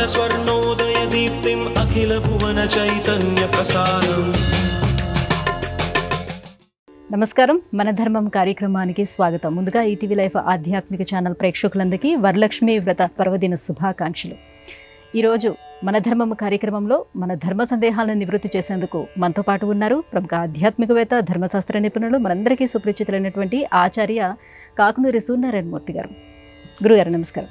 स्वर्णोदयदीप्तिम् अखिलभुवनचैतन्यप्रसारम्। నమస్కారం, మన ధర్మం కార్యక్రమానికి స్వాగతం. ముందుగా ఈటీవీ లైఫ్ ఆధ్యాత్మిక ఛానల్ ప్రేక్షకులందరికీ వరలక్ష్మి వ్రత పర్వదిన శుభాకాంక్షలు. ఈరోజు మన ధర్మం కార్యక్రమంలో మన ధర్మ సందేహాలను నివృత్తి చేసేందుకు మనతో పాటు ఉన్నారు ప్రముఖ ఆధ్యాత్మికవేత్త, ధర్మశాస్త్ర నిపుణులు, మనందరికీ సుపరిచితులైనటువంటి ఆచార్య కాకునూరి సూర్యనారాయణమూర్తి గారు. గురుగారు నమస్కారం.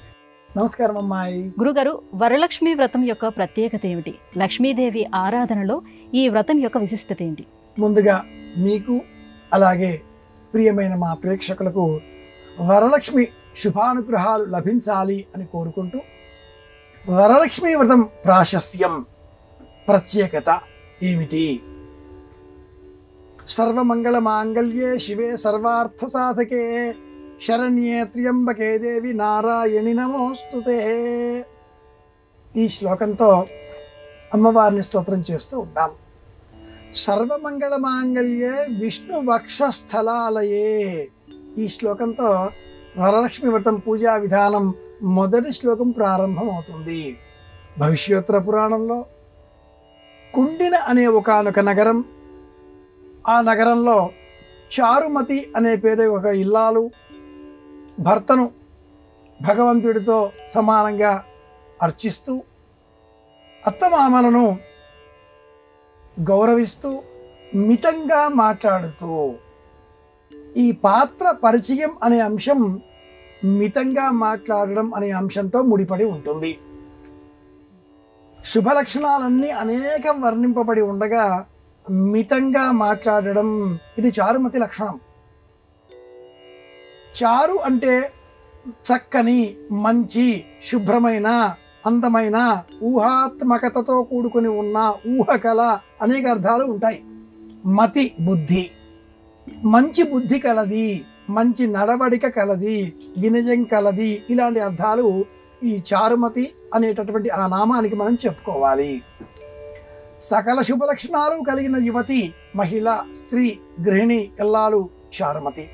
నమస్కారం అమ్మాయి. గురుగారు, వరలక్ష్మి వ్రతం యొక్క ప్రత్యేకత ఏమిటి? లక్ష్మీదేవి ఆరాధనలో ఈ వ్రతం యొక్క విశిష్టత ఏంటి? ముందుగా మీకు అలాగే ప్రియమైన మా ప్రేక్షకులకు వరలక్ష్మి శుభానుగ్రహాలు లభించాలి అని కోరుకుంటూ, వరలక్ష్మి వ్రతం ప్రాశస్త్యం, ప్రత్యేకత ఏమిటి? సర్వమంగళ మాంగళ్యే శివే సర్వార్థ సాధకే శరణ్యే త్ర్యంబకే దేవి నారాయణి నమోస్తుతే. ఈ శ్లోకంతో అమ్మవారిని స్తోత్రం చేస్తూ ఉంటాం. సర్వమంగళ మాంగళ్యే విష్ణు వక్షస్థలాలయే. ఈ శ్లోకంతో వరలక్ష్మి వ్రతం పూజా విధానం మొదటి శ్లోకం ప్రారంభమవుతుంది. భవిష్యోత్తర పురాణంలో కుండిన అనే ఒకానొక నగరం, ఆ నగరంలో చారుమతి అనే పేరు ఒక ఇల్లాలు భర్తను భగవంతుడితో సమానంగా అర్చిస్తూ, అత్తమామలను గౌరవిస్తూ, మితంగా మాట్లాడుతూ, ఈ పాత్ర పరిచయం అనే అంశం మితంగా మాట్లాడడం అనే అంశంతో ముడిపడి ఉంటుంది. శుభ లక్షణాలన్నీ అనేకం వర్ణింపబడి ఉండగా మితంగా మాట్లాడడం ఇది చారుమతి లక్షణం. చారు అంటే చక్కని, మంచి, శుభ్రమైన, అందమైన, ఊహాత్మకతతో కూడుకుని ఉన్న, ఊహకల అనేక అర్థాలు ఉంటాయి. మతి బుద్ధి, మంచి బుద్ధి కలది, మంచి నడవడిక కలది, వినయం కలది, ఇలాంటి అర్థాలు ఈ చారుమతి అనేటటువంటి ఆ నామానికి మనం చెప్పుకోవాలి. సకల శుభ లక్షణాలు కలిగిన యువతి, మహిళ, స్త్రీ, గృహిణి, ఇల్లాలు చారుమతి.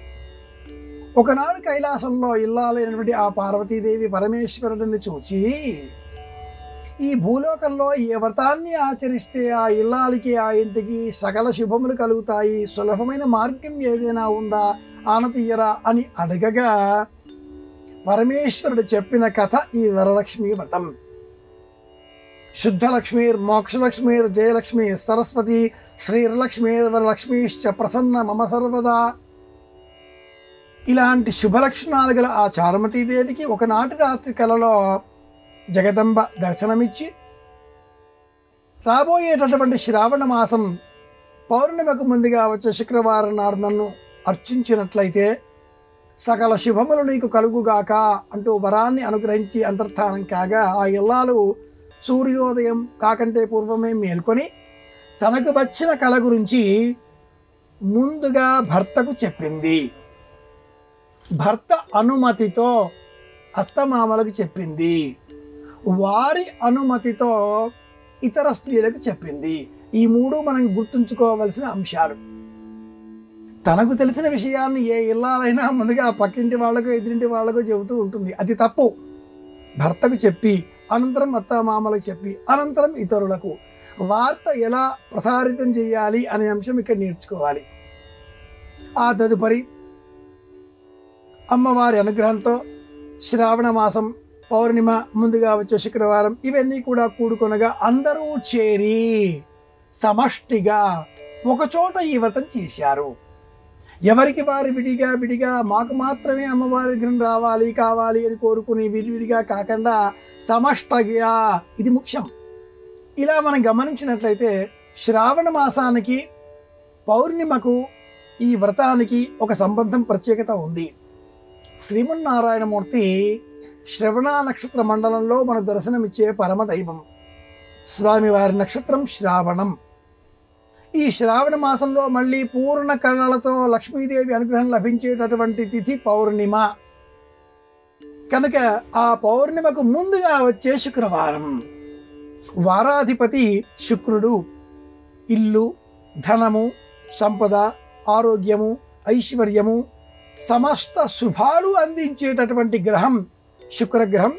ఒకనాడు కైలాసంలో ఇల్లాలైనటువంటి ఆ పార్వతీదేవి పరమేశ్వరుడిని చూచి, ఈ భూలోకంలో ఏ వ్రతాన్ని ఆచరిస్తే ఆ ఇల్లాలికి, ఆ ఇంటికి సకల శుభములు కలుగుతాయి, సులభమైన మార్గం ఏదైనా ఉందా ఆనతీయరా అని అడగగా పరమేశ్వరుడు చెప్పిన కథ ఈ వరలక్ష్మి వ్రతం. శుద్ధలక్ష్మీర్ మోక్షలక్ష్మీర్ జయలక్ష్మి సరస్వతి శ్రీర్లక్ష్మీర్ వరలక్ష్మీశ్చ ప్రసన్న మమ సర్వదా. ఇలాంటి శుభలక్షణాలు గల ఆ చారుమతీదేవికి ఒకనాటి రాత్రి కలలో జగదంబ దర్శనమిచ్చి, రాబోయేటటువంటి శ్రావణ మాసం పౌర్ణిమకు ముందుగా వచ్చే శుక్రవారం నాడు నన్ను అర్చించినట్లయితే సకల శుభములు నీకు కలుగుగాక అంటూ వరాన్ని అనుగ్రహించి అంతర్ధానం కాగా, ఆ ఇల్లాలు సూర్యోదయం కాకంటే పూర్వమే మేల్కొని తనకు వచ్చిన కళ గురించి ముందుగా భర్తకు చెప్పింది. భర్త అనుమతితో అత్తమామలకు చెప్పింది. వారి అనుమతితో ఇతర స్త్రీలకు చెప్పింది. ఈ మూడు మనం గుర్తుంచుకోవలసిన అంశాలు. తనకు తెలిసిన విషయాన్ని ఏ ఇల్లాలైనా ముందుగా పక్కింటి వాళ్ళకు, ఎదురింటి వాళ్ళకు చెబుతూ ఉంటుంది. అది తప్పు. భర్తకు చెప్పి, అనంతరం అత్తమామలకు చెప్పి, అనంతరం ఇతరులకు వార్త ఎలా ప్రసారితం చేయాలి అనే అంశం ఇక్కడ నేర్చుకోవాలి. ఆ తదుపరి అమ్మవారి అనుగ్రహంతో శ్రావణ మాసం పౌర్ణిమ ముందుగా వచ్చే శుక్రవారం ఇవన్నీ కూడా కూడుకొనగా అందరూ చేరి సమష్టిగా ఒకచోట ఈ వ్రతం చేశారు. ఎవరికి వారి విడిగా మాకు మాత్రమే అమ్మవారి విగ్రహం రావాలి కావాలి అని కోరుకుని విడివిడిగా కాకుండా సమష్టిగా, ఇది ముఖ్యం. ఇలా మనం గమనించినట్లయితే శ్రావణ మాసానికి పౌర్ణిమకు ఈ వ్రతానికి ఒక సంబంధం, ప్రత్యేకత ఉంది. శ్రీమన్నారాయణమూర్తి శ్రవణ నక్షత్ర మండలంలో మన దర్శనమిచ్చే పరమదైవం. స్వామివారి నక్షత్రం శ్రావణం. ఈ శ్రావణ మాసంలో మళ్ళీ పూర్ణ కళలతో లక్ష్మీదేవి అనుగ్రహం లభించేటటువంటి తిథి పౌర్ణిమ కనుక ఆ పౌర్ణిమకు ముందుగా వచ్చే శుక్రవారం. వారాధిపతి శుక్రుడు. ఇల్లు, ధనము, సంపద, ఆరోగ్యము, ఐశ్వర్యము, సమస్త శుభాలు అందించేటటువంటి గ్రహం శుక్రగ్రహం.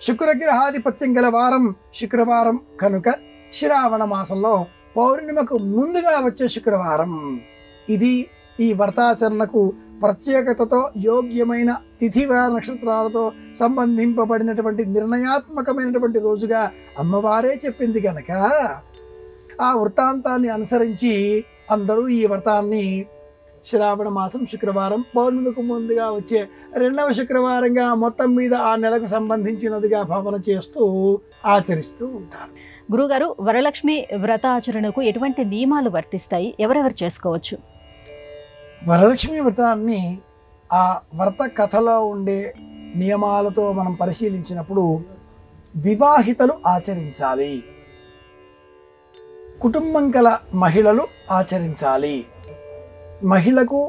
శుక్రగ్రహాధిపత్యం గల వారం శుక్రవారం కనుక శ్రావణ మాసంలో పౌర్ణిమకు ముందుగా వచ్చే శుక్రవారం. ఇది ఈ వ్రతాచరణకు ప్రత్యేకతతో యోగ్యమైన తిథివార నక్షత్రాలతో సంబంధింపబడినటువంటి నిర్ణయాత్మకమైనటువంటి రోజుగా అమ్మవారే చెప్పింది కనుక ఆ వృత్తాంతాన్ని అనుసరించి అందరూ ఈ వ్రతాన్ని శ్రావణ మాసం శుక్రవారం పౌర్ణమికు ముందుగా వచ్చే రెండవ శుక్రవారంగా మొత్తం మీద ఆ నెలకు సంబంధించినదిగా భావన చేస్తూ ఆచరిస్తూ ఉంటారు. గురుగారు, వరలక్ష్మి వ్రతాచరణకు ఎటువంటి నియమాలు వర్తిస్తాయి? ఎవరెవరు చేసుకోవచ్చు? వరలక్ష్మి వ్రతాన్ని ఆ వ్రత కథలో ఉండే నియమాలతో మనం పరిశీలించినప్పుడు వివాహితలు ఆచరించాలి, కుటుంబం గల మహిళలు ఆచరించాలి. మహిళకు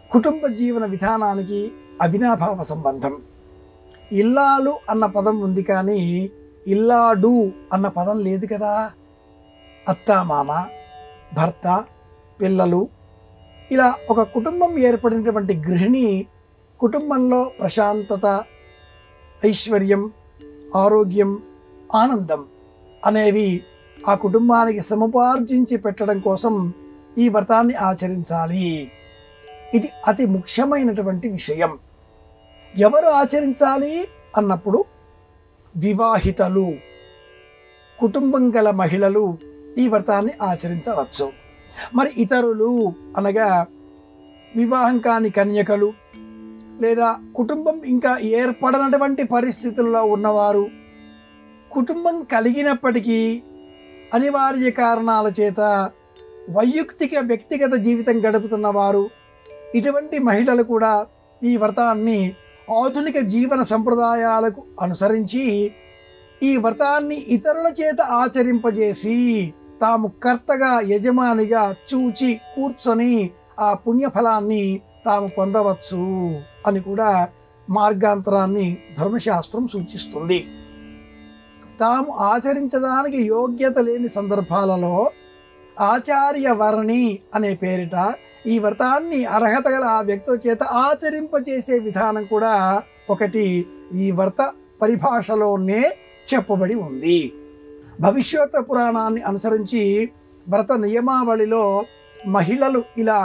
కుటుంబ జీవన విధానానికి అవినాభావ సంబంధం. ఇల్లాలు అన్న పదం ఉంది కానీ ఇల్లాడు అన్న పదం లేదు కదా. అత్త, మామ, భర్త, పిల్లలు, ఇలా ఒక కుటుంబం ఏర్పడినటువంటి గృహిణి కుటుంబంలో ప్రశాంతత, ఐశ్వర్యం, ఆరోగ్యం, ఆనందం అనేవి ఆ కుటుంబానికి సముపార్జించి పెట్టడం కోసం ఈ వ్రతాన్ని ఆచరించాలి. ఇది అతి ముఖ్యమైనటువంటి విషయం. ఎవరు ఆచరించాలి అన్నప్పుడు వివాహితలు, కుటుంబం గల మహిళలు ఈ వ్రతాన్ని ఆచరించవచ్చు. మరి ఇతరులు అనగా వివాహం కాని కన్యకలు లేదా కుటుంబం ఇంకా ఏర్పడనటువంటి పరిస్థితుల్లో ఉన్నవారు, కుటుంబం కలిగినప్పటికీ అనివార్య కారణాల చేత వైయక్తిక వ్యక్తిగత జీవితం గడుపుతున్నవారు, ఇటువంటి మహిళలు కూడా ఈ వ్రతాన్ని ఆధునిక జీవన సంప్రదాయాలకు అనుసరించి ఈ వ్రతాన్ని ఇతరుల చేత ఆచరింపజేసి తాము కర్తగా యజమానిగా చూచి కూర్చొని ఆ పుణ్యఫలాన్ని తాము పొందవచ్చు అని కూడా మార్గాంతరాన్ని ధర్మశాస్త్రం సూచిస్తుంది. తాము ఆచరించడానికి యోగ్యత లేని సందర్భాలలో ఆచార్య వరణి అనే పేరిట ఈ వ్రతాన్ని అర్హత గల ఆ వ్యక్తుల చేత ఆచరింపజేసే విధానం కూడా ఒకటి ఈ వ్రత పరిభాషలోనే చెప్పబడి ఉంది. భవిష్యోత్తర పురాణాన్ని అనుసరించి వ్రత నియమావళిలో మహిళలు ఇలా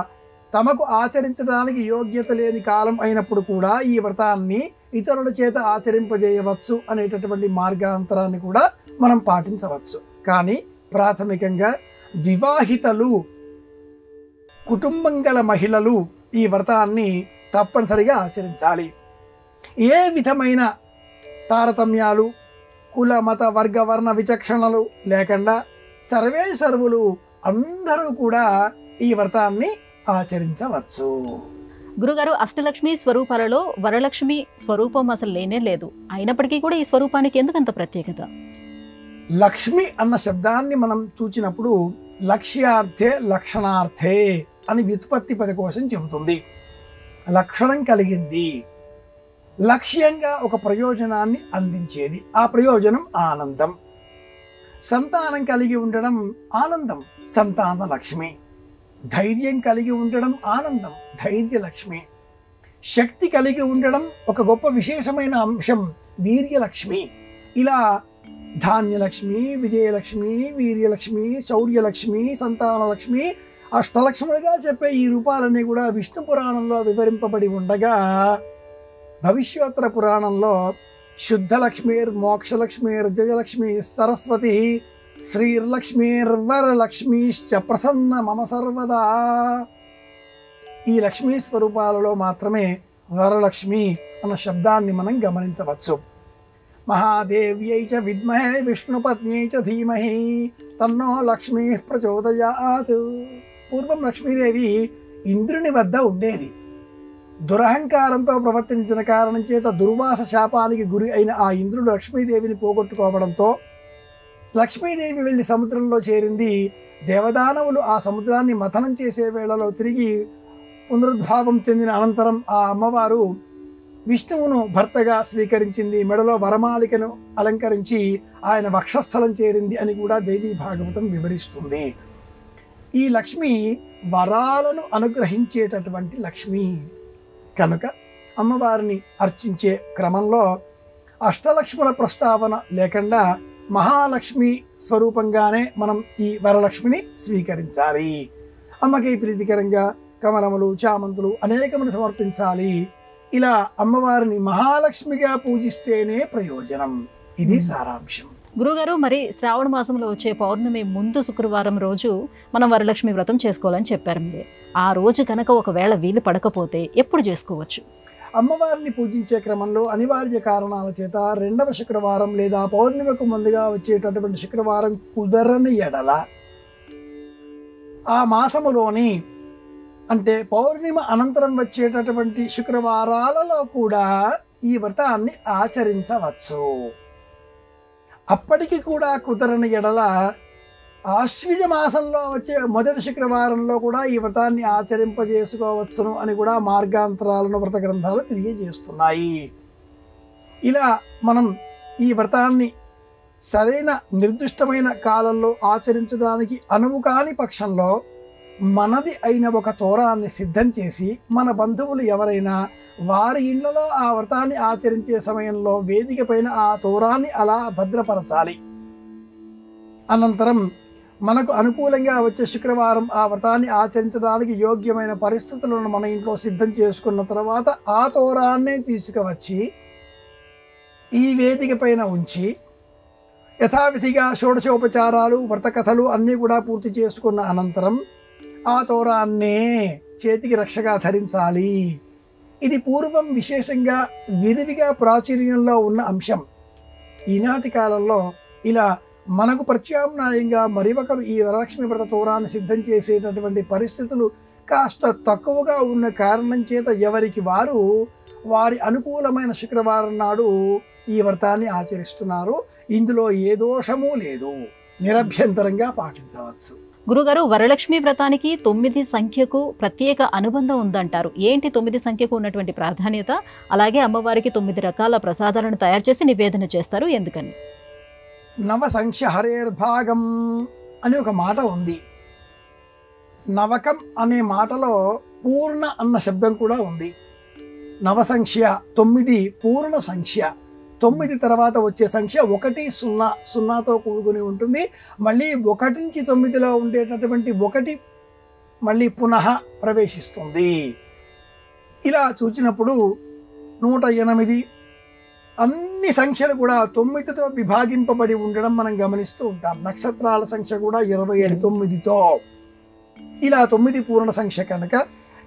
తమకు ఆచరించడానికి యోగ్యత లేని కాలం అయినప్పుడు కూడా ఈ వ్రతాన్ని ఇతరుల చేత ఆచరింపజేయవచ్చు అనేటటువంటి మార్గాంతరాన్ని కూడా మనం పాటించవచ్చు. కానీ ప్రాథమికంగా వివాహితలు, కుటుంబం గల మహిళలు ఈ వ్రతాన్ని తప్పనిసరిగా ఆచరించాలి. ఏ విధమైన తారతమ్యాలు, కుల మత వర్గ వర్ణ విచక్షణలు లేకుండా సర్వే సర్వులు అందరూ కూడా ఈ వ్రతాన్ని ఆచరించవచ్చు. గురుగారు, అష్టలక్ష్మి స్వరూపాలలో వరలక్ష్మి స్వరూపం అసలు లేనే లేదు. అయినప్పటికీ కూడా ఈ స్వరూపానికి ఎందుకంత ప్రత్యేకత? లక్ష్మి అన్న శబ్దాన్ని మనం చూచినప్పుడు లక్ష్యార్థే లక్షణార్థే అని వ్యుత్పత్తి పదకోశం చెబుతుంది. లక్షణం కలిగింది, లక్ష్యంగా ఒక ప్రయోజనాన్ని అందించేది. ఆ ప్రయోజనం ఆనందం. సంతానం కలిగి ఉండడం ఆనందం, సంతాన లక్ష్మి. ధైర్యం కలిగి ఉండడం ఆనందం, ధైర్యలక్ష్మి. శక్తి కలిగి ఉండడం ఒక గొప్ప విశేషమైన అంశం, వీర్యలక్ష్మి. ఇలా ధాన్యలక్ష్మి, విజయలక్ష్మి, వీర్యలక్ష్మి, శౌర్యలక్ష్మి, సంతానలక్ష్మి, అష్టలక్ష్ములుగా చెప్పే ఈ రూపాలన్నీ కూడా విష్ణు పురాణంలో వివరింపబడి ఉండగా భవిష్యోత్తర పురాణంలో శుద్ధలక్ష్మీర్ మోక్షలక్ష్మీర్ జయలక్ష్మి సరస్వతి శ్రీర్లక్ష్మీర్వరలక్ష్మీశ్చ ప్రసన్న మమ సర్వదా. ఈ లక్ష్మీ స్వరూపాలలో మాత్రమే వరలక్ష్మి అన్న శబ్దాన్ని మనం గమనించవచ్చు. మహాదేవ్యై చ విద్మహే విష్ణుపత్న్యై చ ధీమహి తన్నో లక్ష్మీ ప్రచోదయాత్. పూర్వం లక్ష్మీదేవి ఇంద్రుని వద్ద ఉండేది. దురహంకారంతో ప్రవర్తించిన కారణం చేత దుర్వాస శాపానికి గురి అయిన ఆ ఇంద్రుడు లక్ష్మీదేవిని పోగొట్టుకోవడంతో లక్ష్మీదేవి వెళ్ళి సముద్రంలో చేరింది. దేవదానవులు ఆ సముద్రాన్ని మథనం చేసే వేళలో తిరిగి పునరుద్భావం చెందిన అనంతరం ఆ అమ్మవారు విష్ణువును భర్తగా స్వీకరించింది. మెడలో వరమాలికను అలంకరించి ఆయన వక్షస్థలం చేరింది అని కూడా దేవీ భాగవతం వివరిస్తుంది. ఈ లక్ష్మి వరాలను అనుగ్రహించేటటువంటి లక్ష్మి కనుక అమ్మవారిని అర్చించే క్రమంలో అష్టలక్ష్ముల ప్రస్తావన లేకుండా మహాలక్ష్మి స్వరూపంగానే మనం ఈ వరలక్ష్మిని స్వీకరించాలి. అమ్మకి ప్రీతికరంగా కమలములు, చామంతులు అనేకములు సమర్పించాలి. ఇలా అమ్మవారిని మహాలక్ష్మిగా పూజిస్తేనే ప్రయోజనం. ఇది సారాంశం. గురుగారు, మరి శ్రావణ మాసంలో వచ్చే పౌర్ణమి ముందు శుక్రవారం రోజు మనం వరలక్ష్మి వ్రతం చేసుకోవాలని చెప్పారు మీరు. ఆ రోజు కనుక ఒకవేళ వీలు పడకపోతే ఎప్పుడు చేసుకోవచ్చు? అమ్మవారిని పూజించే క్రమంలో అనివార్య కారణాల చేత రెండవ శుక్రవారం లేదా పౌర్ణమికు ముందుగా వచ్చేటటువంటి శుక్రవారం కుదరని ఎడల ఆ మాసములోని అంటే పౌర్ణిమ అనంతరం వచ్చేటటువంటి శుక్రవారాలలో కూడా ఈ వ్రతాన్ని ఆచరించవచ్చు. అప్పటికి కూడా కుదరని ఎడల ఆశ్విజ మాసంలో వచ్చే మొదటి శుక్రవారంలో కూడా ఈ వ్రతాన్ని ఆచరింపజేసుకోవచ్చును అని కూడా మార్గాంతరాలను వ్రత గ్రంథాలు తెలియజేస్తున్నాయి. ఇలా మనం ఈ వ్రతాన్ని సరైన నిర్దిష్టమైన కాలంలో ఆచరించడానికి అనువు కాని పక్షంలో మనది అయిన ఒక తోరాన్ని సిద్ధం చేసి మన బంధువులు ఎవరైనా వారి ఇళ్లలో ఆ వ్రతాన్ని ఆచరించే సమయంలో వేదిక పైన ఆ తోరాన్ని అలా భద్రపరచాలి. అనంతరం మనకు అనుకూలంగా వచ్చే శుక్రవారం ఆ వ్రతాన్ని ఆచరించడానికి యోగ్యమైన పరిస్థితులను మన ఇంట్లో సిద్ధం చేసుకున్న తర్వాత ఆ తోరాన్నే తీసుకువచ్చి ఈ వేదిక పైన ఉంచి యథావిధిగా షోడశోపచారాలు, వ్రతకథలు అన్నీ కూడా పూర్తి చేసుకున్న అనంతరం ఆ తోరాన్నే చేతికి రక్షగా ధరించాలి. ఇది పూర్వం విశేషంగా విరివిగా ప్రాచుర్యంలో ఉన్న అంశం. ఈనాటి కాలంలో ఇలా మనకు ప్రత్యామ్నాయంగా మరి ఒకరు ఈ వరలక్ష్మి వ్రత తోరాన్ని సిద్ధం చేసేటటువంటి పరిస్థితులు కాస్త తక్కువగా ఉన్న కారణం చేత ఎవరికి వారు వారి అనుకూలమైన శుక్రవారం నాడు ఈ వ్రతాన్ని ఆచరిస్తున్నారు. ఇందులో ఏ దోషము లేదు, నిరభ్యంతరంగా పాటించవచ్చు. గురుగారు, వరలక్ష్మి వ్రతానికి 9 సంఖ్యకు ప్రత్యేక అనుబంధం ఉందంటారు. ఏంటి 9 సంఖ్యకు ఉన్నటువంటి ప్రాధాన్యత? అలాగే అమ్మవారికి 9 రకాల ప్రసాదాలను తయారు చేసి నివేదన చేస్తారు, ఎందుకని? నవసంఖ్య హరేర్భాగం అని ఒక మాట ఉంది. నవకం అనే మాటలో పూర్ణ అన్న శబ్దం కూడా ఉంది. నవసంఖ్య 9 పూర్ణ సంఖ్య. 9 తర్వాత వచ్చే సంఖ్య 1 0 0తో కూడుకుని ఉంటుంది. మళ్ళీ 1 నుంచి 9లో ఉండేటటువంటి 1 మళ్ళీ పునః ప్రవేశిస్తుంది. ఇలా చూచినప్పుడు 108 అన్ని సంఖ్యలు కూడా 9తో విభాగింపబడి ఉండడం మనం గమనిస్తూ ఉంటాం. నక్షత్రాల సంఖ్య కూడా 27 9తో. ఇలా 9 పూర్ణ సంఖ్య కనుక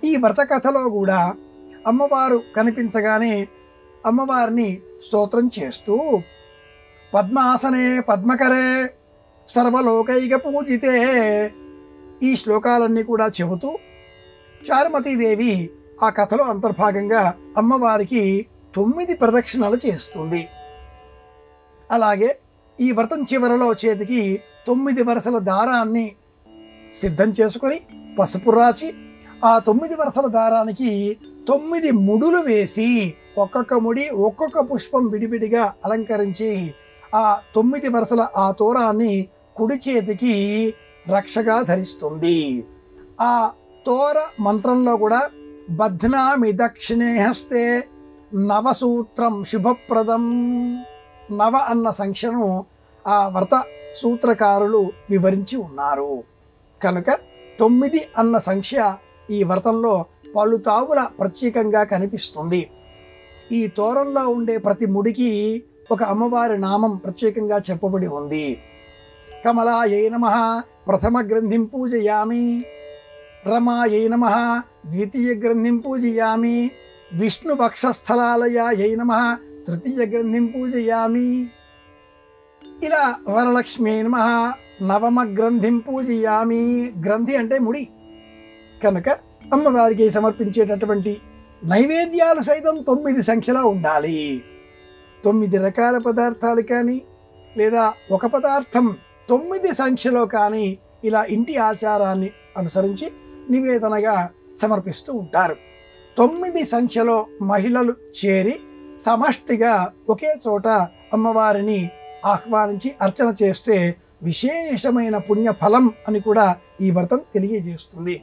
ఈ వ్రత కథలో కూడా అమ్మవారు కనిపించగానే అమ్మవారిని స్తోత్రం చేస్తూ పద్మాసనే పద్మకరే సర్వలోకైక పూజితే ఈ శ్లోకాలన్నీ కూడా చెబుతూ చారుమతీదేవి ఆ కథలో అంతర్భాగంగా అమ్మవారికి 9 ప్రదక్షిణలు చేస్తుంది. అలాగే ఈ వ్రతం చివరలో చేతికి 9 వరసల దారాన్ని సిద్ధం చేసుకొని పసుపు రాచి ఆ 9 వరసల దారానికి 9 ముడులు వేసి ఒక్కొక్క ముడి ఒక్కొక్క పుష్పం విడివిడిగా అలంకరించి ఆ 9 వరసల ఆ తోరాన్ని కుడి చేతికి రక్షగా ధరిస్తుంది. ఆ తోర మంత్రంలో కూడా బధ్నామి దక్షిణే హస్తే నవసూత్రం శుభప్రదం, నవ అన్న సంఖ్యను ఆ వ్రత సూత్రకారులు వివరించి ఉన్నారు. కనుక 9 అన్న సంఖ్య ఈ వ్రతంలో పలుతావుల ప్రత్యేకంగా కనిపిస్తుంది. ఈ తోరంలో ఉండే ప్రతి ముడికి ఒక అమ్మవారి నామం ప్రత్యేకంగా చెప్పబడి ఉంది. కమలాయై నమః ప్రథమ గ్రంథిం పూజయామి, రమాయై నమః ద్వితీయ గ్రంథిం పూజయామి, విష్ణు వక్షస్థలాలయాయై నమః తృతీయ గ్రంథిం పూజయామి. ఇలా వరలక్ష్మీ నమః నవమ గ్రంథిం పూజయామి. గ్రంథి అంటే ముడి కనుక అమ్మవారికి సమర్పించేటటువంటి నైవేద్యాలు సైతం 9 సంఖ్యలో ఉండాలి. 9 రకాల పదార్థాలు కానీ లేదా ఒక పదార్థం 9 సంఖ్యలో కానీ ఇలా ఇంటి ఆచారాన్ని అనుసరించి నివేదనగా సమర్పిస్తూ ఉంటారు. 9 సంఖ్యలో మహిళలు చేరి సమష్టిగా ఒకే చోట అమ్మవారిని ఆహ్వానించి అర్చన చేస్తే విశేషమైన పుణ్యఫలం అని కూడా ఈ వ్రతం తెలియజేస్తుంది.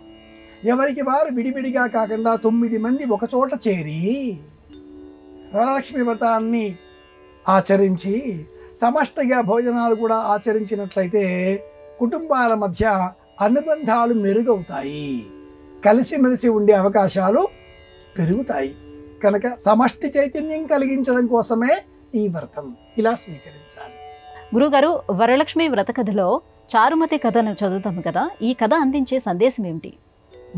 ఎవరికి వారు విడివిడిగా కాకుండా 9 మంది ఒకచోట చేరి వరలక్ష్మి వ్రతాన్ని ఆచరించి సమష్టిగా భోజనాలు కూడా ఆచరించినట్లయితే కుటుంబాల మధ్య అనుబంధాలు మెరుగవుతాయి, కలిసిమెలిసి ఉండే అవకాశాలు పెరుగుతాయి. కనుక సమష్టి చైతన్యం కలిగించడం కోసమే ఈ వ్రతం ఇలా స్వీకరించాలి. గురుగారు, వరలక్ష్మి వ్రత కథలో చారుమతి కథను చదువుతాము కదా, ఈ కథ అందించే సందేశం ఏమిటి?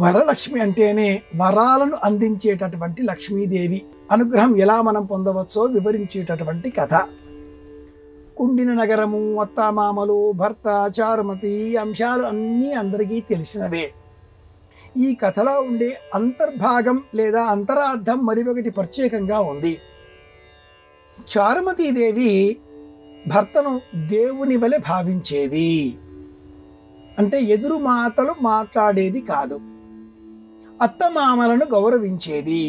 వరలక్ష్మి అంటేనే వరాలను అందించేటటువంటి లక్ష్మీదేవి అనుగ్రహం ఎలా మనం పొందవచ్చో వివరించేటటువంటి కథ. కుండిన నగరము, అత్తామామలు, భర్త, చారుమతి అంశాలు అన్నీ అందరికీ తెలిసినవే. ఈ కథలో ఉండే అంతర్భాగం లేదా అంతరార్థం మరి ఒకటి ప్రత్యేకంగా ఉంది. చారుమతీదేవి భర్తను దేవుని వలె భావించేది, అంటే ఎదురు మాటలు మాట్లాడేది కాదు. అత్తమామలను గౌరవించేది.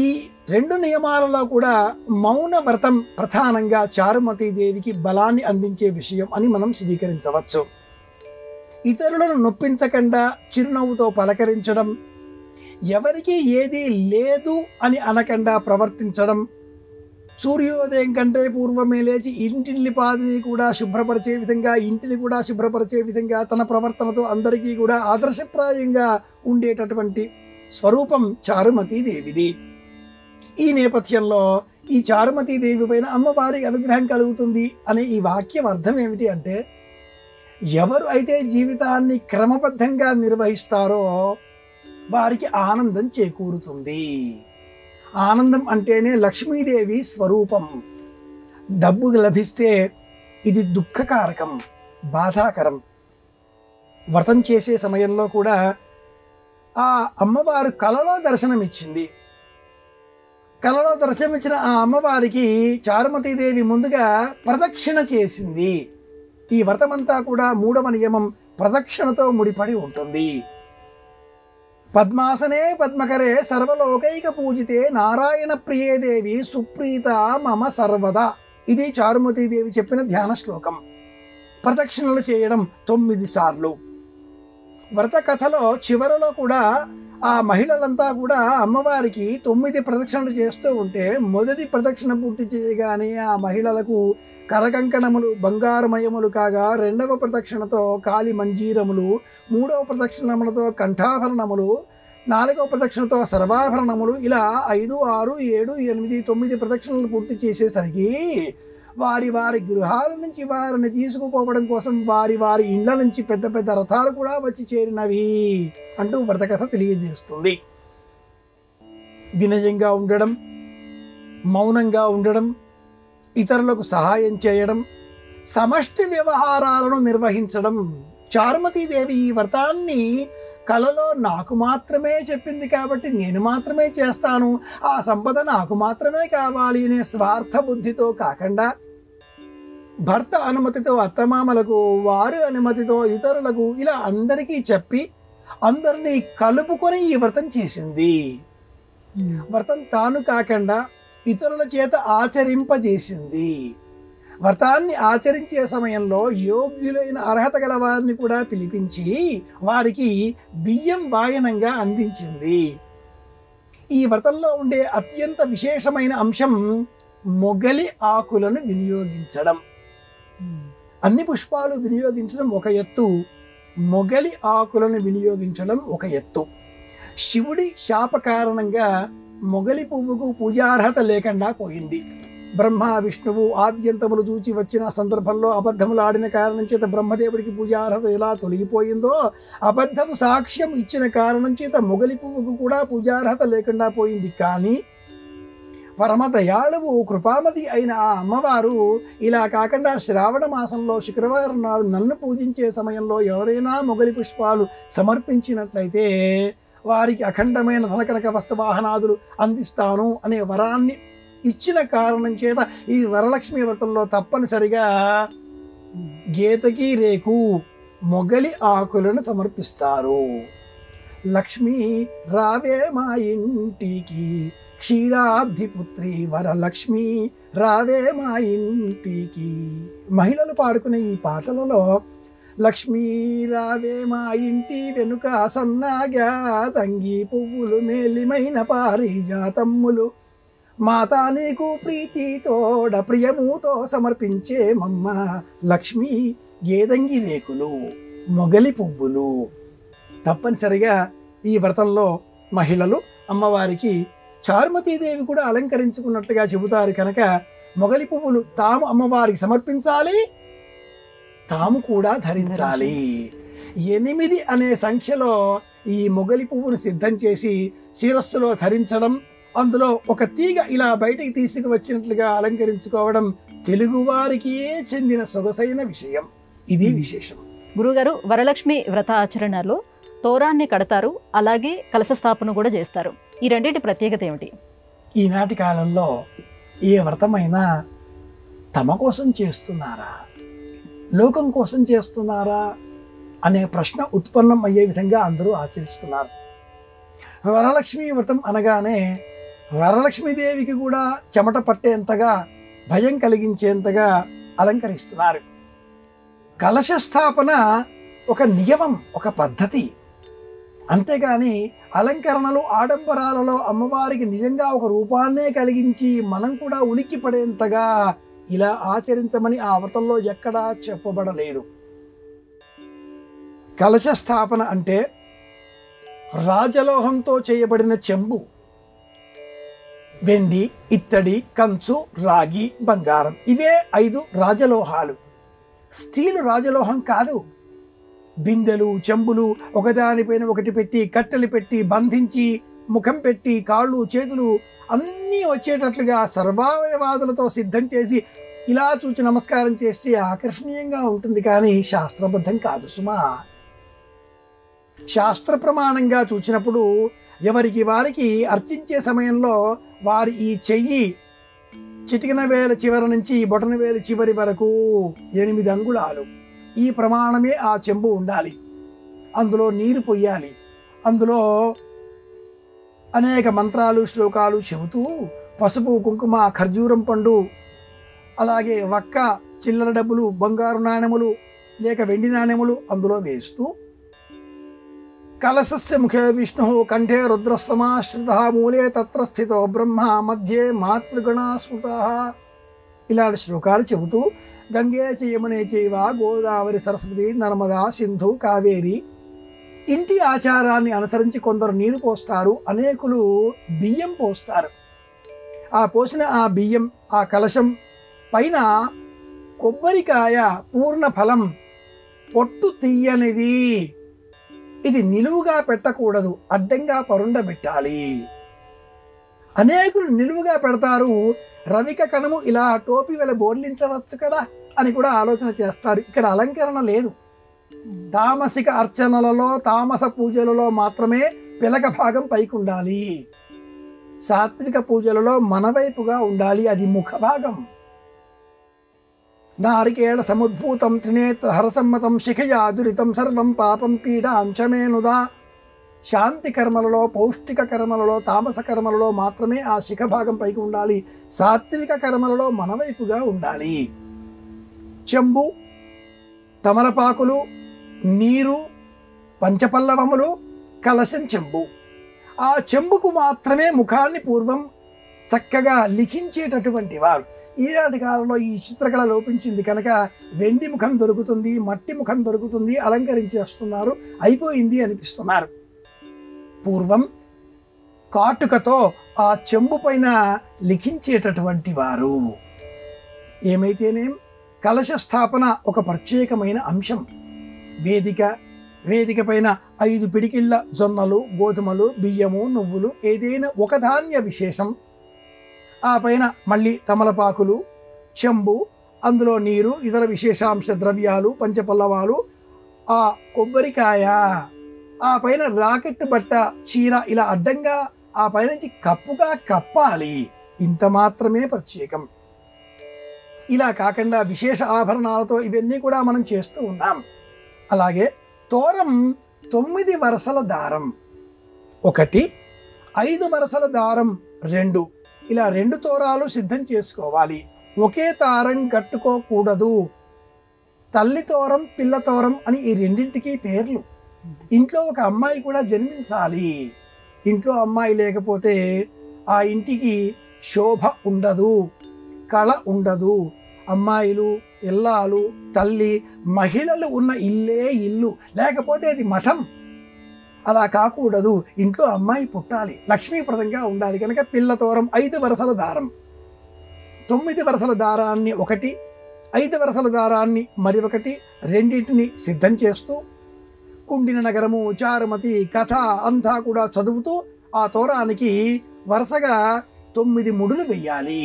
ఈ రెండు నియమాలలో కూడా మౌన వ్రతం ప్రధానంగా చారుమతీదేవికి బలాన్ని అందించే విషయం అని మనం స్వీకరించవచ్చు. ఇతరులను నొప్పించకుండా చిరునవ్వుతో పలకరించడం, ఎవరికి ఏదీ లేదు అని అనకుండా ప్రవర్తించడం, సూర్యోదయం కంటే పూర్వమే లేచి ఇంటిల్లిపాదిని కూడా శుభ్రపరిచే విధంగా, ఇంటిని కూడా శుభ్రపరిచే విధంగా తన ప్రవర్తనతో అందరికీ కూడా ఆదర్శప్రాయంగా ఉండేటటువంటి స్వరూపం చారుమతీదేవిది. ఈ నేపథ్యంలో ఈ చారుమతీదేవి పైన అమ్మవారి అనుగ్రహం కలుగుతుంది అనే ఈ వాక్యం అర్థం ఏమిటి అంటే, ఎవరు అయితే జీవితాన్ని క్రమబద్ధంగా నిర్వహిస్తారో వారికి ఆనందం చేకూరుతుంది. ఆనందం అంటేనే లక్ష్మీదేవి స్వరూపం. డబ్బు లభిస్తే ఇది దుఃఖకారకం, బాధాకరం. వ్రతం చేసే సమయంలో కూడా ఆ అమ్మవారు కలలో దర్శనమిచ్చింది. కలలో దర్శనమిచ్చిన ఆ అమ్మవారికి చారుమతీదేవి ముందుగా ప్రదక్షిణ చేసింది. ఈ వ్రతమంతా కూడా 3వ నియమం ప్రదక్షిణతో ముడిపడి ఉంటుంది. పద్మాసనే పద్మకరే సర్వలోకైక పూజితే నారాయణ ప్రియేదేవి సుప్రీత మమ సర్వదా. ఇది చారుమతీదేవి చెప్పిన ధ్యాన శ్లోకం. ప్రదక్షిణలు చేయడం 9 సార్లు. వ్రత కథలో చివరలో కూడా ఆ మహిళలంతా కూడా అమ్మవారికి 9 ప్రదక్షిణలు చేస్తూ ఉంటే, మొదటి ప్రదక్షిణ పూర్తి చేయగానే ఆ మహిళలకు కరకంకణములు బంగారుమయములు కాగా, 2వ ప్రదక్షిణతో కాలి మంజీరములు, 3వ ప్రదక్షిణములతో కంఠాభరణములు, 4వ ప్రదక్షిణతో సర్వాభరణములు, ఇలా 5, 6, 7, 8, 9 ప్రదక్షిణలు పూర్తి చేసేసరికి వారి వారి గృహాల నుంచి వారిని తీసుకుపోవడం కోసం వారి వారి ఇండ్ల నుంచి పెద్ద పెద్ద రథాలు కూడా వచ్చి చేరినవి అంటూ వ్రతకథ తెలియజేస్తుంది. వినయంగా ఉండడం, మౌనంగా ఉండడం, ఇతరులకు సహాయం చేయడం, సమష్టి వ్యవహారాలను నిర్వహించడం. చారుమతీదేవి ఈ వ్రతాన్ని కలలో నాకు మాత్రమే చెప్పింది కాబట్టి నేను మాత్రమే చేస్తాను, ఆ సంపద నాకు మాత్రమే కావాలి అనే స్వార్థ బుద్ధితో కాకుండా, భర్త అనుమతితో అత్తమామలకు, వారి అనుమతితో ఇతరులకు, ఇలా అందరికీ చెప్పి అందరినీ కలుపుకొని ఈ వ్రతం చేసింది. వ్రతం తాను కాకుండా ఇతరుల చేత ఆచరింపజేసింది. వ్రతాన్ని ఆచరించే సమయంలో యోగ్యులైన అర్హత గల వారిని కూడా పిలిపించి వారికి బియ్యం వాయనంగా అందించింది. ఈ వ్రతంలో ఉండే అత్యంత విశేషమైన అంశం మొగలి ఆకులను వినియోగించడం. అన్ని పుష్పాలు వినియోగించడం ఒక ఎత్తు, మొగలి ఆకులను వినియోగించడం ఒక ఎత్తు. శివుడి శాప కారణంగా మొగలి పువ్వుకు పూజార్హత లేకుండా పోయింది. బ్రహ్మ విష్ణువు ఆద్యంతములు చూచి వచ్చిన సందర్భంలో అబద్ధములు ఆడిన కారణం చేత బ్రహ్మదేవుడికి పూజార్హత ఎలా తొలగిపోయిందో, అబద్ధము సాక్ష్యం ఇచ్చిన కారణం చేత మొగలి పువ్వుకు కూడా పూజార్హత లేకుండా పోయింది. కానీ పరమదయాళువు కృపామతి అయిన ఆ అమ్మవారు ఇలా కాకుండా శ్రావణ మాసంలో శుక్రవారం నాడు నన్ను పూజించే సమయంలో ఎవరైనా మొగలి పుష్పాలు సమర్పించినట్లయితే వారికి అఖండమైన ధనకనక వస్తువాహనాదులు అందిస్తాను అనే వరాన్ని ఇచ్చిన కారణం చేత ఈ వరలక్ష్మి వ్రతంలో తప్పనిసరిగా గేతకి రేకు మొగలి ఆకులను సమర్పిస్తారు. లక్ష్మి రావే మా ఇంటికి, క్షీరాబ్ధిపుత్రి వరలక్ష్మి రావే మా ఇంటికి. మహిళలు పాడుకునే ఈ పాటలలో లక్ష్మీ రావే మా ఇంటి వెనుక సన్నాగా తంగి పువ్వులు మేలిమైన పారిజాతమ్ములు మాతా నీకు ప్రీతితోడ ప్రియముతో సమర్పించే మమ్మ లక్ష్మి గేదంగి రేకులు మొగలి పువ్వులు. తప్పనిసరిగా ఈ వ్రతంలో మహిళలు అమ్మవారికి చారుమతీదేవి కూడా అలంకరించుకున్నట్లుగా చెబుతారు కనుక మొగలి పువ్వులు తాము అమ్మవారికి సమర్పించాలి, తాము కూడా ధరించాలి. 8 అనే సంఖ్యలో ఈ మొగలి పువ్వును సిద్ధం చేసి శిరస్సులో ధరించడం, అందులో ఒక తీగ ఇలా బయటికి తీసుకువచ్చినట్లుగా అలంకరించుకోవడం తెలుగువారికి చెందిన సొగసైన విషయం. ఇది విశేషం. గురుగారు, వరలక్ష్మి వ్రత ఆచరణలో తోరాన్ని కడతారు, అలాగే కలశ స్థాపన కూడా చేస్తారు. ఈ రెండింటి ప్రత్యేకత ఏమిటి? ఈనాటి కాలంలో ఏ వ్రతమైనా తమ కోసం చేస్తున్నారా, లోకం కోసం చేస్తున్నారా అనే ప్రశ్న ఉత్పన్నం అయ్యే విధంగా అందరూ ఆచరిస్తున్నారు. వరలక్ష్మి వ్రతం అనగానే వరలక్ష్మీదేవికి కూడా చెమట పట్టేంతగా, భయం కలిగించేంతగా అలంకరిస్తున్నారు. కలశ స్థాపన ఒక నియమం, ఒక పద్ధతి. అంతేగాని అలంకరణలు, ఆడంబరాలలో అమ్మవారికి నిజంగా ఒక రూపాన్నే కలిగించి మనం కూడా ఉలిక్కి పడేంతగా ఇలా ఆచరించమని ఆ వ్రతంలో ఎక్కడా చెప్పబడలేదు. కలశ స్థాపన అంటే రాజలోహంతో చేయబడిన చెంబు, వెండి, ఇత్తడి, కంచు, రాగి, బంగారం, ఇవే 5 రాజలోహాలు. స్టీలు రాజలోహం కాదు. బిందెలు, చెంబులు ఒకదానిపైన ఒకటి పెట్టి, కట్టెలు పెట్టి, బంధించి, ముఖం పెట్టి, కాళ్ళు, చేతులు అన్నీ వచ్చేటట్లుగా సర్వావయవాదులతో సిద్ధం చేసి ఇలా చూచి నమస్కారం చేస్తే ఆకర్షణీయంగా ఉంటుంది, కానీ శాస్త్రబద్ధం కాదు సుమా. శాస్త్ర ప్రమాణంగా చూచినప్పుడు ఎవరికి వారికి అర్చించే సమయంలో వారి ఈ చెయ్యి చిటికిన వేల చివరి నుంచి బొటన వేల చివరి వరకు 8 అంగుళాలు, ఈ ప్రమాణమే ఆ చెంబు ఉండాలి. అందులో నీరు పొయ్యాలి. అందులో అనేక మంత్రాలు, శ్లోకాలు చెబుతూ పసుపు, కుంకుమ, ఖర్జూరం పండు, అలాగే వక్క, చిల్లర డబ్బులు, బంగారు నాణెములు లేక వెండి నాణెములు అందులో వేస్తూ కలశస్య ముఖే విష్ణు కంఠే రుద్రసమాశ్రిత మూలే తత్ర స్థితో బ్రహ్మ మధ్యే మాతృగణా స్మృత ఇలాంటి శ్లోకాలు చెబుతూ గంగే చ యమునే చైవ గోదావరి సరస్వతి నర్మదా సింధు కావేరి, ఇంటి ఆచారాన్ని అనుసరించి కొందరు నీరు పోస్తారు, అనేకులు బియ్యం పోస్తారు. ఆ పోసిన ఆ బియ్యం, ఆ కలశం పైన కొబ్బరికాయ పూర్ణ ఫలం, పొట్టు తీయనిది, ఇది నిలువుగా పెట్టకూడదు, అడ్డంగా పరుండబెట్టాలి. అనేకులు నిలువుగా పెడతారు. రవిక కణము ఇలా టోపీ వెల బోర్లించవచ్చు కదా అని కూడా ఆలోచన చేస్తారు. ఇక్కడ అలంకరణ లేదు. తామసిక అర్చనలలో, తామస పూజలలో మాత్రమే పిలక భాగం పైకి ఉండాలి. సాత్విక పూజలలో మనవైపుగా ఉండాలి, అది ముఖ భాగం. నారికేళ సముద్భూతం త్రినేత్ర హరసమ్మతం శిఖయా దురితం సర్వం పాపం పీడాంచమేనుదా. శాంతి కర్మలలో, పౌష్టిక కర్మలలో, తామస కర్మలలో మాత్రమే ఆ శిఖ భాగం పైకి ఉండాలి. సాత్విక కర్మలలో మనవైపుగా ఉండాలి. చెంబు, తమలపాకులు, నీరు, పంచపల్లవములు, కలశం చెంబు. ఆ చెంబుకు మాత్రమే ముఖాన్ని పూర్వం చక్కగా లిఖించేటటువంటి వారు. ఈనాటి కాలంలో ఈ చిత్రకళ లోపించింది కనుక వెండి ముఖం దొరుకుతుంది, మట్టి ముఖం దొరుకుతుంది, అలంకరించేస్తున్నారు, అయిపోయింది అనిపిస్తున్నారు. పూర్వం కాటుకతో ఆ చెంబు పైన లిఖించేటటువంటి వారు. ఏమైతేనేం కలశ స్థాపన ఒక ప్రత్యేకమైన అంశం. వేదిక పైన 5 పిడికిళ్ళ జొన్నలు, గోధుమలు, బియ్యము, నువ్వులు, ఏదైనా ఒక ధాన్య విశేషం, ఆ పైన మళ్ళీ తమలపాకులు, చెంబు, అందులో నీరు, ఇతర విశేషాంశ ద్రవ్యాలు, పంచపల్లవాలు, ఆ కొబ్బరికాయ, ఆ పైన రాకెట్ బట్ట, చీర ఇలా అడ్డంగా ఆ పైనుంచి కప్పుగా కప్పాలి. ఇంత మాత్రమే ప్రత్యేకం. ఇలా కాకుండా విశేష ఆభరణాలతో ఇవన్నీ కూడా మనం చేస్తూ ఉన్నాం. అలాగే తోరం 9 వరసల దారం, 1, 5 వరసల దారం 2, ఇలా 2 తోరాలు సిద్ధం చేసుకోవాలి. ఒకే తారం కట్టుకోకూడదు. తల్లి తోరం, పిల్ల తోరం అని ఈ రెండింటికి పేర్లు. ఇంట్లో ఒక అమ్మాయి కూడా జన్మించాలి. ఇంట్లో అమ్మాయి లేకపోతే ఆ ఇంటికి శోభ ఉండదు, కళ ఉండదు. అమ్మాయిలు, ఇల్లాలు, తల్లి, మహిళలు ఉన్న ఇల్లే ఇల్లు, లేకపోతే అది మఠం. అలా కాకూడదు. ఇంట్లో అమ్మాయి పుట్టాలి, లక్ష్మీప్రదంగా ఉండాలి. కనుక పిల్లతోరం 5 వరసల దారం, 9 వరసల దారాన్ని ఒకటి, 5 వరసల దారాన్ని మరి ఒకటి, రెండింటిని సిద్ధం చేస్తూ కుండిన నగరము, చారుమతి కథ అంతా కూడా చదువుతూ ఆ తోరానికి వరుసగా 9 ముడులు వెయ్యాలి.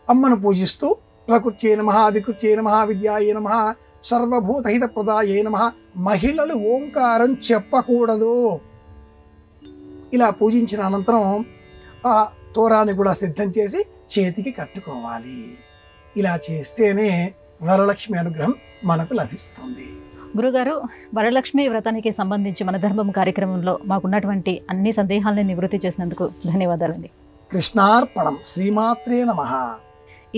అమ్మను పూజిస్తూ ప్రకృత్యై నమః, వికృత్యై నమః, విద్యాయై నమః, సర్వభూతహిత ప్రదాయై నమః. మహిళలు ఓంకారం చెప్పకూడదు. ఇలా పూజించిన అనంతరం ఆ తోరాన్ని కూడా సిద్ధం చేసి చేతికి కట్టుకోవాలి. ఇలా చేస్తేనే వరలక్ష్మి అనుగ్రహం మనకు లభిస్తుంది. గురుగారు, వరలక్ష్మి వ్రతానికి సంబంధించి మన ధర్మం కార్యక్రమంలో మాకున్నటువంటి అన్ని సందేహాలను నివృత్తి చేసినందుకు ధన్యవాదాలండి. కృష్ణార్పణం. శ్రీమాత్రే నమః.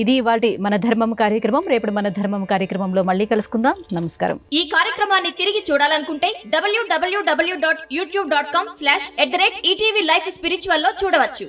ఇది వాటి మన ధర్మం కార్యక్రమం. రేపటి మన ధర్మం కార్యక్రమంలో మళ్ళీ కలుసుకుందాం. నమస్కారం. ఈ కార్యక్రమాన్ని తిరిగి చూడాలనుకుంటే www.youtube.com/ETV Life Spiritual లో చూడవచ్చు.